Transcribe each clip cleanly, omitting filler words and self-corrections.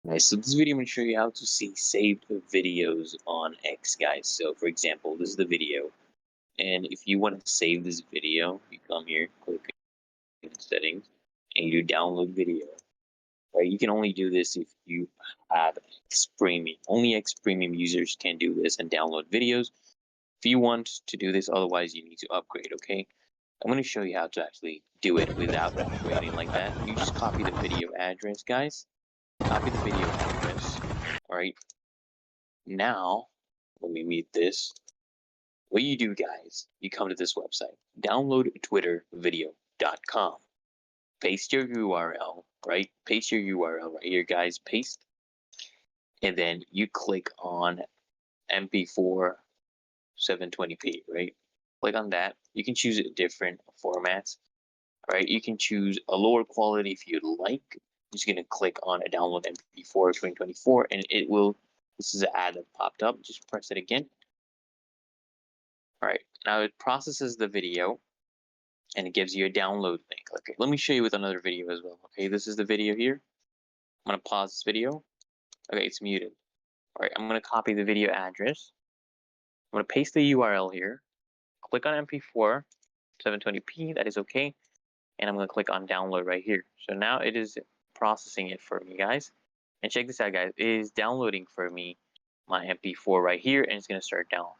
Nice. So this video I'm going to show you how to see saved videos on X, guys. So for example, this is the video, and if you want to save this video, you come here, click in settings, and you do download video. Right? You can only do this if you have X Premium. Only X Premium users can do this and download videos. If you want to do this, otherwise you need to upgrade. Okay. I'm going to show you how to actually do it without upgrading like that. You just copy the video address, guys. Copy the video address. All right. Now, let me mute this. What you do, guys, you come to this website, downloadtwittervideo.com. Paste your URL, right? Paste your URL right here, guys. Paste. And then you click on MP4 720p, right? Click on that. You can choose different formats, right? You can choose a lower quality if you'd like. I'm just going to click on a download MP4 2024 and it will, this is an ad that popped up. Just press it again. All right, now it processes the video and it gives you a download link. Okay, let me show you with another video as well. Okay, this is the video here. I'm gonna pause this video. Okay, it's muted. All right, I'm gonna copy the video address. I'm gonna paste the URL here. Click on MP4 720p. That is okay, and I'm gonna click on download right here. So now it is processing it for me, guys. And check this out, guys. It is downloading for me my MP4 right here, and it's gonna start down.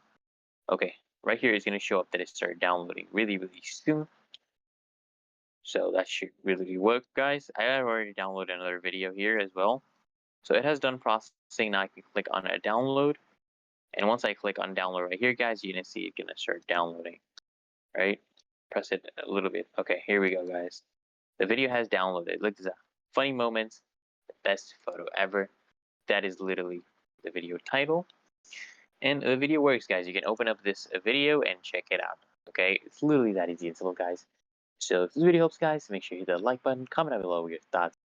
Okay, right here is gonna show up that it started downloading really soon. So that should really work, guys. I have already downloaded another video here as well. So it has done processing. Now I can click on a download. And once I click on download right here, guys, you're going to see it going to start downloading, right? Press it a little bit. Okay, here we go, guys. The video has downloaded. Look at that. Funny moments, the best photo ever. That is literally the video title. And the video works, guys. You can open up this video and check it out. Okay, it's literally that easy and simple, guys. So if this video helps, guys, make sure you hit the like button, comment down below with your thoughts.